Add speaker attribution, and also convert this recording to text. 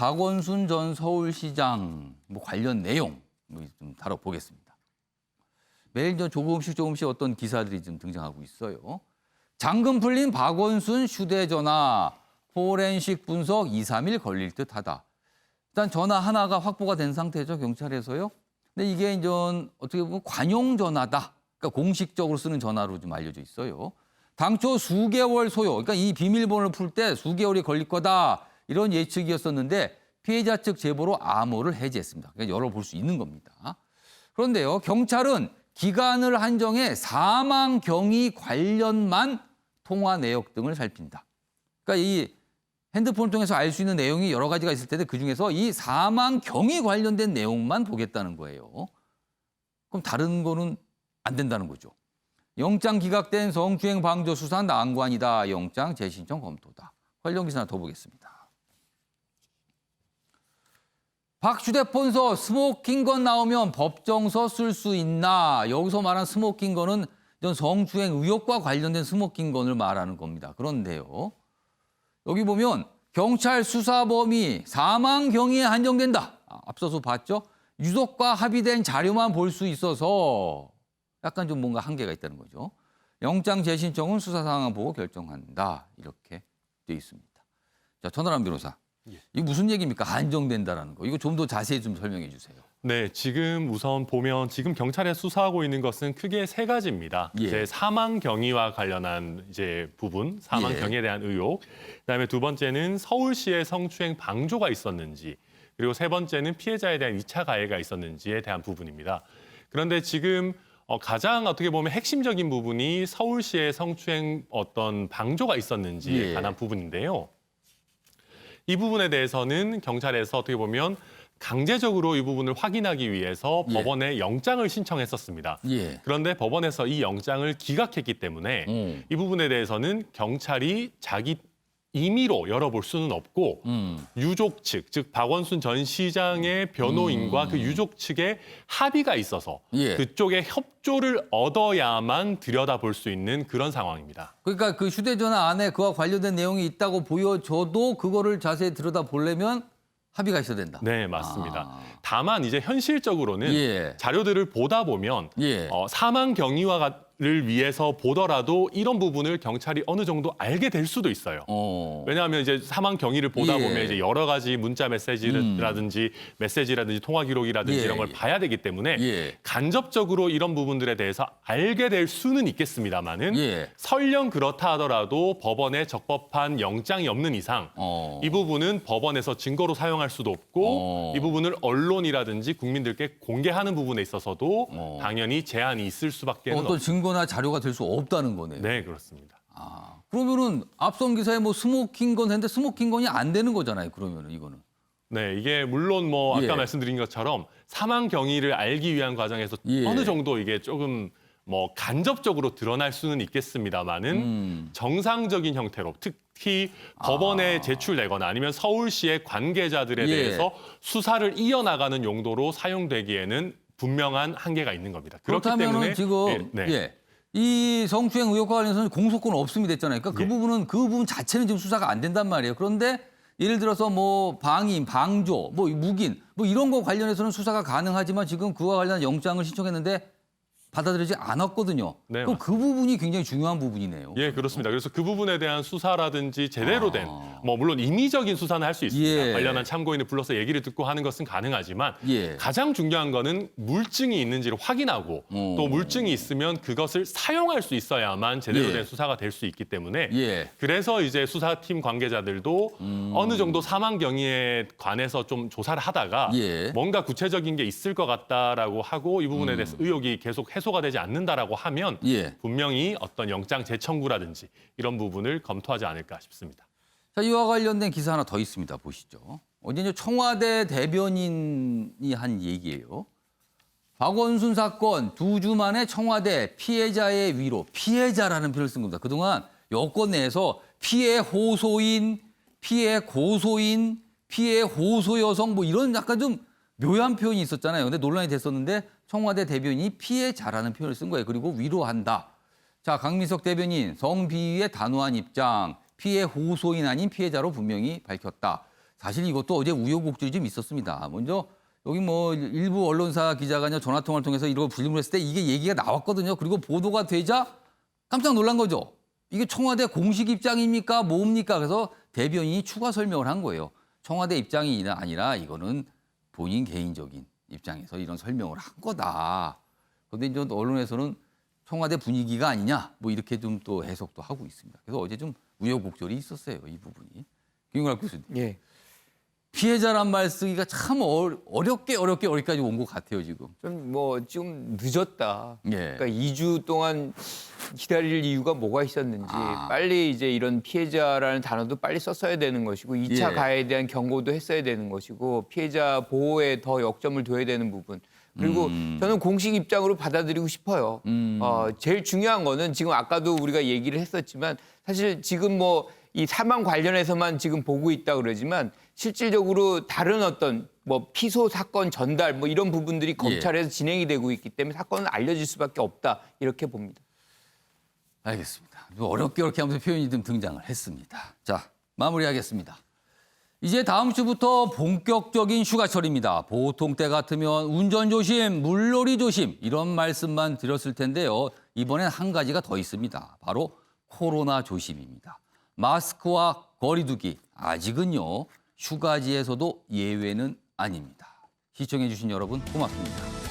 Speaker 1: 박원순 전 서울시장 관련 내용 좀 다뤄보겠습니다. 매일 조금씩 어떤 기사들이 좀 등장하고 있어요. 잠금 풀린 박원순 휴대전화 포렌식 분석 2, 3일 걸릴 듯하다. 일단 전화 하나가 확보가 된 상태죠, 경찰에서요. 근데 이게 이제 어떻게 보면 관용 전화다. 그러니까 공식적으로 쓰는 전화로 좀 알려져 있어요. 당초 수개월 소요, 그러니까 이 비밀번호를 풀 때 수개월이 걸릴 거다. 이런 예측이었었는데 피해자 측 제보로 암호를 해제했습니다. 그러니까 열어볼 수 있는 겁니다. 그런데요, 경찰은 기간을 한정해 사망 경위 관련만 통화 내역 등을 살핀다. 그러니까 이 핸드폰을 통해서 알 수 있는 내용이 여러 가지가 있을 텐데 그중에서 이 사망 경위 관련된 내용만 보겠다는 거예요. 그럼 다른 거는 안 된다는 거죠. 영장 기각된 성추행 방조 수사 난관이다. 영장 재신청 검토다. 관련 기사 하나 더 보겠습니다. 박 휴대폰서 스모킹건 나오면 법정서 쓸 수 있나? 여기서 말한 스모킹건은 성추행 의혹과 관련된 스모킹건을 말하는 겁니다. 그런데요, 여기 보면 경찰 수사 범위 사망 경위에 한정된다. 앞서서 봤죠? 유족과 합의된 자료만 볼 수 있어서 약간 좀 뭔가 한계가 있다는 거죠. 영장 재신청은 수사 상황 보고 결정한다. 이렇게 돼 있습니다. 자, 전하람 변호사. 이게 무슨 얘기입니까? 한정된다라는 거. 이거 좀 더 자세히 좀 설명해 주세요.
Speaker 2: 네, 지금 우선 보면 지금 경찰에 수사하고 있는 것은 크게 세 가지입니다.
Speaker 1: 예.
Speaker 2: 이제 사망 경위와 관련한 부분, 사망 경위에 대한 의혹. 그다음에 두 번째는 서울시의 성추행 방조가 있었는지, 그리고 세 번째는 피해자에 대한 2차 가해가 있었는지에 대한 부분입니다. 그런데 지금 가장 어떻게 보면 핵심적인 부분이 서울시의 성추행 어떤 방조가 있었는지에 관한 부분인데요. 이 부분에 대해서는 경찰에서 어떻게 보면 강제적으로 이 부분을 확인하기 위해서 법원에 영장을 신청했었습니다. 그런데 법원에서 이 영장을 기각했기 때문에 이 부분에 대해서는 경찰이 자기 임의로 열어볼 수는 없고 유족 측, 즉 박원순 전 시장의 변호인과 그 유족 측의 합의가 있어서 그쪽의 협조를 얻어야만 들여다볼 수 있는 그런 상황입니다.
Speaker 1: 그러니까 그 휴대전화 안에 그와 관련된 내용이 있다고 보여줘도 그거를 자세히 들여다보려면 합의가 있어야 된다.
Speaker 2: 네, 맞습니다. 다만 이제 현실적으로는 자료들을 보다 보면 사망 경위를 위해서 보더라도 이런 부분을 경찰이 어느 정도 알게 될 수도 있어요. 왜냐하면 이제 사망 경위를 보다 보면 이제 여러 가지 문자 메시지라든지 통화 기록이라든지 이런 걸 봐야 되기 때문에 간접적으로 이런 부분들에 대해서 알게 될 수는 있겠습니다만은 설령 그렇다 하더라도 법원에 적법한 영장이 없는 이상 이 부분은 법원에서 증거로 사용할 수도 없고 이 부분을 언론이라든지 국민들께 공개하는 부분에 있어서도 당연히 제한이 있을 수밖에 없는
Speaker 1: 어떤 증거나 자료가 될 수 없다는 거네요.
Speaker 2: 네, 그렇습니다.
Speaker 1: 그러면은 앞선 기사에 스모킹건 했는데 스모킹건이 안 되는 거잖아요. 그러면은 이거는.
Speaker 2: 네, 이게 물론 아까 말씀드린 것처럼 사망 경위를 알기 위한 과정에서 어느 정도 이게 조금 간접적으로 드러날 수는 있겠습니다만은 정상적인 형태로 특히 법원에 제출되거나 아니면 서울시의 관계자들에 대해서 수사를 이어나가는 용도로 사용되기에는 분명한 한계가 있는 겁니다. 그렇기 때문에
Speaker 1: 지금 이 성추행 의혹과 관련해서는 공소권 없음이 됐잖아요. 그러니까 그 부분 자체는 지금 수사가 안 된단 말이에요. 그런데 예를 들어서 방임, 방조, 묵인 이런 거 관련해서는 수사가 가능하지만 지금 그와 관련한 영장을 신청했는데 받아들이지 않았거든요.
Speaker 2: 네,
Speaker 1: 그럼 그 부분이 굉장히 중요한 부분이네요.
Speaker 2: 예, 그렇습니다. 그래서 그 부분에 대한 수사라든지 제대로 된, 물론 임의적인 수사는 할 수 있습니다. 관련한 참고인을 불러서 얘기를 듣고 하는 것은 가능하지만 가장 중요한 거는 물증이 있는지를 확인하고 또 물증이 있으면 그것을 사용할 수 있어야만 제대로 된 수사가 될 수 있기 때문에 그래서 이제 수사팀 관계자들도 어느 정도 사망 경위에 관해서 좀 조사를 하다가 뭔가 구체적인 게 있을 것 같다라고 하고 이 부분에 대해서 의혹이 계속 해소가 되지 않는다라고 하면 분명히 어떤 영장 재청구라든지 이런 부분을 검토하지 않을까 싶습니다.
Speaker 1: 자, 이와 관련된 기사 하나 더 있습니다. 보시죠. 어제 청와대 대변인이 한 얘기예요. 박원순 사건 2주 만에 청와대 피해자의 위로, 피해자라는 표현을 쓴 겁니다. 그동안 여권 내에서 피해 호소인, 피해 고소인, 피해 호소 여성 이런 약간 좀 묘한 표현이 있었잖아요. 근데 논란이 됐었는데 청와대 대변인이 피해자라는 표현을 쓴 거예요. 그리고 위로한다. 자, 강민석 대변인 성비위의 단호한 입장, 피해 호소인 아닌 피해자로 분명히 밝혔다. 사실 이것도 어제 우여곡절이 좀 있었습니다. 먼저 여기 뭐 일부 언론사 기자가 전화 통화를 통해서 이걸 불림을 했을 때 이게 얘기가 나왔거든요. 그리고 보도가 되자 깜짝 놀란 거죠. 이게 청와대 공식 입장입니까? 뭡니까? 그래서 대변인이 추가 설명을 한 거예요. 청와대 입장이 아니라 이거는 본인 개인적인 입장에서 이런 설명을 한 거다. 그런데 이제 언론에서는 청와대 분위기가 아니냐 뭐 이렇게 좀 또 해석도 하고 있습니다. 그래서 어제 좀 우여곡절이 있었어요. 이 부분이. 김용락 교수님.
Speaker 3: 예.
Speaker 1: 피해자란 말 쓰기가 참 어렵게 여기까지 온 것 같아요, 지금.
Speaker 3: 좀 늦었다.
Speaker 1: 예.
Speaker 3: 그러니까 2주 동안 기다릴 이유가 뭐가 있었는지
Speaker 1: 아.
Speaker 3: 빨리 이제 이런 피해자라는 단어도 빨리 썼어야 되는 것이고 2차
Speaker 1: 예.
Speaker 3: 가해에 대한 경고도 했어야 되는 것이고 피해자 보호에 더 역점을 둬야 되는 부분. 그리고 저는 공식 입장으로 받아들이고 싶어요. 제일 중요한 거는 지금 아까도 우리가 얘기를 했었지만 사실 지금 뭐 이 사망 관련해서만 지금 보고 있다 그러지만 실질적으로 다른 어떤 뭐 피소 사건 전달 뭐 이런 부분들이 검찰에서 진행이 되고 있기 때문에 사건은 알려질 수밖에 없다 이렇게 봅니다.
Speaker 1: 알겠습니다. 좀 어렵게 하면서 표현이 좀 등장을 했습니다. 자, 마무리하겠습니다. 이제 다음 주부터 본격적인 휴가철입니다. 보통 때 같으면 운전 조심, 물놀이 조심 이런 말씀만 드렸을 텐데요. 이번엔 한 가지가 더 있습니다. 바로 코로나 조심입니다. 마스크와 거리 두기 아직은요 휴가지에서도 예외는 아닙니다. 시청해 주신 여러분 고맙습니다.